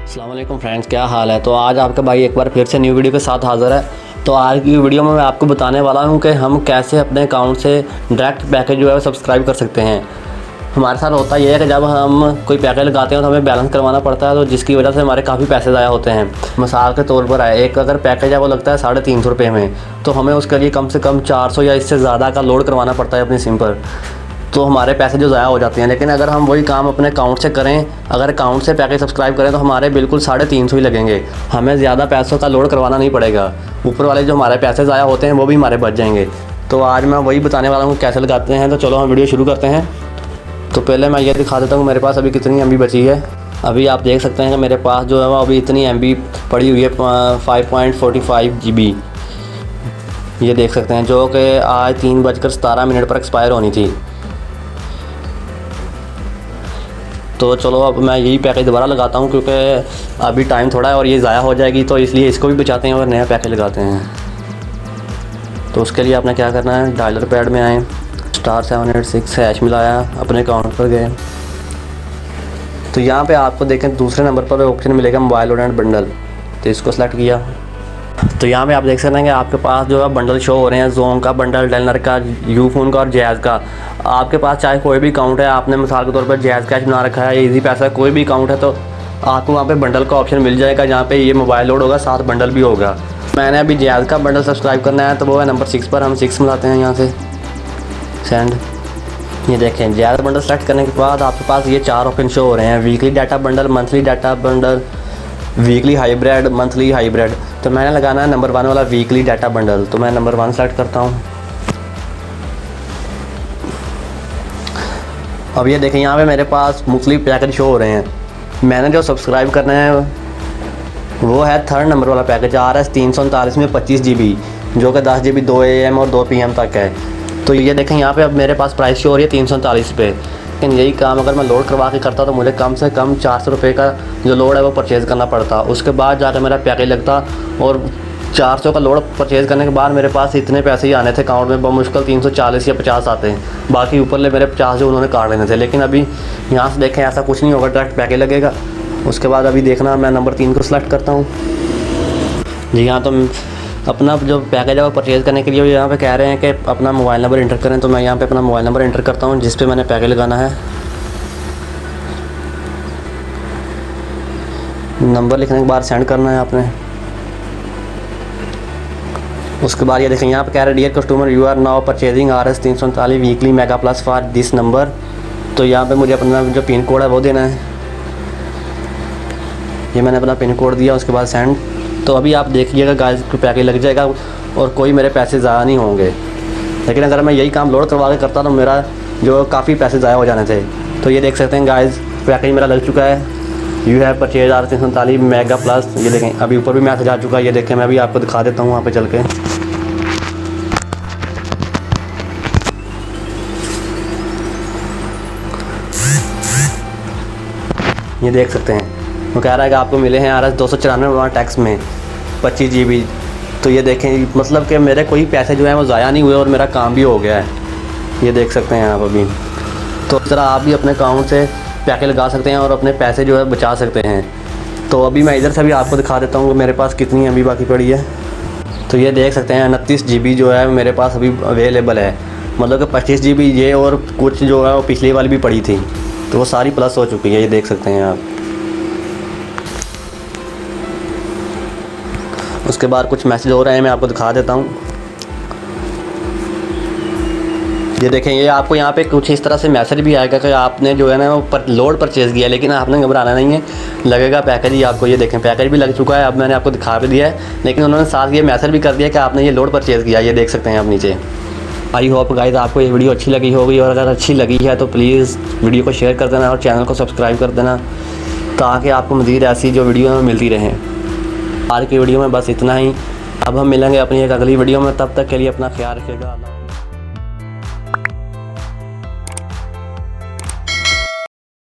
अस्सलाम वालेकुम फ्रेंड्स, क्या हाल है। तो आज आपका भाई एक बार फिर से न्यू वीडियो के साथ हाज़िर है। तो आज की वीडियो में मैं आपको बताने वाला हूं कि हम कैसे अपने अकाउंट से डायरेक्ट पैकेज जो है सब्सक्राइब कर सकते हैं। हमारे साथ होता यह है कि जब हम कोई पैकेज लगाते हैं तो हमें बैलेंस करवाना पड़ता है, तो जिसकी वजह से हमारे काफ़ी पैसे ज़ाया होते हैं। मिसाल के तौर पर है, एक अगर पैकेज है वो लगता है 350 रुपये में, तो हमें उसके लिए कम से कम 400 या इससे ज़्यादा का लोड करवाना पड़ता है अपनी सिम पर, तो हमारे पैसे जो ज़ाया हो जाते हैं। लेकिन अगर हम वही काम अपने अकाउंट से करें, अगर अकाउंट से पैकेज सब्सक्राइब करें तो हमारे बिल्कुल 350 ही लगेंगे। हमें ज़्यादा पैसों का लोड करवाना नहीं पड़ेगा, ऊपर वाले जो हमारे पैसे ज़ाया होते हैं वो भी हमारे बच जाएंगे। तो आज मैं वही बताने वाला हूँ कैसे लगाते हैं। तो चलो हम वीडियो शुरू करते हैं। तो पहले मैं ये दिखा देता हूँ मेरे पास अभी कितनी MB बची है। अभी आप देख सकते हैं कि मेरे पास जो है वो अभी इतनी MB पड़ी हुई है, 5.45 GB। ये देख सकते हैं, जो कि आज 3:17 पर एक्सपायर होनी थी। तो चलो अब मैं यही पैकेज दोबारा लगाता हूँ, क्योंकि अभी टाइम थोड़ा है और ये ज़ाया हो जाएगी, तो इसलिए इसको भी बचाते हैं और नया पैकेज लगाते हैं। तो उसके लिए आपने क्या करना है, डायलर पैड में आए, *786# मिलाया, अपने अकाउंट पर गए। तो यहाँ पे आपको देखें दूसरे नंबर पर ऑप्शन मिलेगा मोबाइल लोड एंड बंडल, तो इसको सेलेक्ट किया। तो यहाँ पे आप देख सकते हैं कि आपके पास जो है बंडल शो हो रहे हैं, जोन का बंडल, डेलनर का, यूफोन का और जैज़ का। आपके पास चाहे कोई भी अकाउंट है, आपने मिसाल के तौर पर जैज़ कैश बना रखा है, इजी पैसा, कोई भी अकाउंट है, तो आपको वहाँ पे बंडल का ऑप्शन मिल जाएगा, जहाँ पे ये मोबाइल लोड होगा, साथ बंडल भी होगा। मैंने अभी जैज़ का बंडल सब्सक्राइब करना है, तो वो है नंबर 6 पर। हम 6 मिलाते हैं यहाँ से, सेंड। ये देखें, जैज़ बंडल सेलेक्ट करने के बाद आपके पास ये 4 ऑप्शन शो हो रहे हैं, weekly data bundle, monthly data bundle, weekly hybrid, monthly hybrid. तो मैंने लगाना है नंबर 1 वाला वीकली डाटा बंडल, तो मैं नंबर 1 सेलेक्ट करता हूँ। अब ये देखें, यहाँ पे मेरे पास मुख्तलिफ पैकेज शो हो रहे हैं। मैंने जो सब्सक्राइब करना है वो है 3rd नंबर वाला पैकेज, RS 339 में 25 GB, जो कि 10 GB 2 AM और 2 PM तक है। तो ये देखें, यहाँ पे अब मेरे पास प्राइस शो हो रही है 339 पे। लेकिन यही काम अगर मैं लोड करवा के करता तो मुझे कम से कम 400 रुपये का जो लोड है वो परचेज़ करना पड़ता। उसके बाद जाकर मेरा पैकेज लगता, और 400 का लोड परचेज़ करने के बाद मेरे पास इतने पैसे ही आने थे अकाउंट में, बमुश्किल 340 या 50 आते हैं। बाकी ऊपर ले मेरे 50 जो उन्होंने काट लेने थे। लेकिन अभी यहाँ से देखें, ऐसा कुछ नहीं होगा, डायरेक्ट पैकेज लगेगा। उसके बाद अभी देखना, मैं नंबर 3 को सिलेक्ट करता हूँ। जी हाँ, तो अपना जो पैकेज है वो परचेज़ करने के लिए यहाँ पे कह रहे हैं कि अपना मोबाइल नंबर इंटर करें, तो मैं यहाँ पे अपना मोबाइल नंबर इंटर करता हूँ जिस पे मैंने पैकेज लगाना है। नंबर लिखने के बाद सेंड करना है आपने। उसके बाद ये देखें, यहाँ पे कह रहे हैं dear customer, you are now purchasing RS 339 weekly mega plus for this number. तो यहाँ पे मुझे अपना जो पिन कोड है वो देना है। ये मैंने अपना पिन कोड दिया, उसके बाद सेंड। तो अभी आप देखिएगा गाइस, पैकेज लग जाएगा और कोई मेरे पैसे ज़ाया नहीं होंगे। लेकिन अगर मैं यही काम लोड करवा के करता तो मेरा जो काफ़ी पैसे ज़ाया हो जाने थे। तो ये देख सकते हैं गाइस, पैकेज मेरा लग चुका है। You have purchase RS 339 mega plus. ये देखें, अभी ऊपर भी मैसेज आ चुका है। ये देखें, मैं अभी आपको दिखा देता हूँ वहाँ पे चल के। ये देख सकते हैं, वो कह रहा है कि आपको मिले हैं RS 294 टैक्स में 25 GB। तो ये देखें, मतलब कि मेरे कोई पैसे जो हैं वो ज़ाया नहीं हुए और मेरा काम भी हो गया है। ये देख सकते हैं आप अभी। तो इस तरह आप भी अपने अकाउंट से पैकेज लगा सकते हैं और अपने पैसे जो है बचा सकते हैं। तो अभी मैं इधर से भी आपको दिखा देता हूँ कि मेरे पास कितनी MB बाकी पड़ी है। तो ये देख सकते हैं 29 GB जो है मेरे पास अभी अवेलेबल है। मतलब कि 25 GB ये और कुछ जो है वो पिछली वाली भी पड़ी थी, तो वो सारी प्लस हो चुकी है। ये देख सकते हैं आप। उसके बाद कुछ मैसेज हो रहे हैं, मैं आपको दिखा देता हूँ। ये देखें, ये आपको यहाँ पे कुछ इस तरह से मैसेज भी आएगा कि आपने जो है ना वो लोड परचेज़ किया, लेकिन आपने घबराना नहीं है, लगेगा पैकेज ही आपको। ये देखें, पैकेज भी लग चुका है, अब मैंने आपको दिखा भी दिया है, लेकिन उन्होंने साथ ये मैसेज भी कर दिया कि आपने ये लोड परचेज़ किया। ये देख सकते हैं आप नीचे। आई होप गाइस आपको ये वीडियो अच्छी लगी होगी, और अगर अच्छी लगी है तो प्लीज़ वीडियो को शेयर कर देना और चैनल को सब्सक्राइब कर देना, ताकि आपको मज़ीद ऐसी जो वीडियो मिलती रहें। आज की वीडियो में बस इतना ही। अब हम मिलेंगे अपनी एक अगली वीडियो में, तब तक के लिए अपना ख्याल रखिएगा।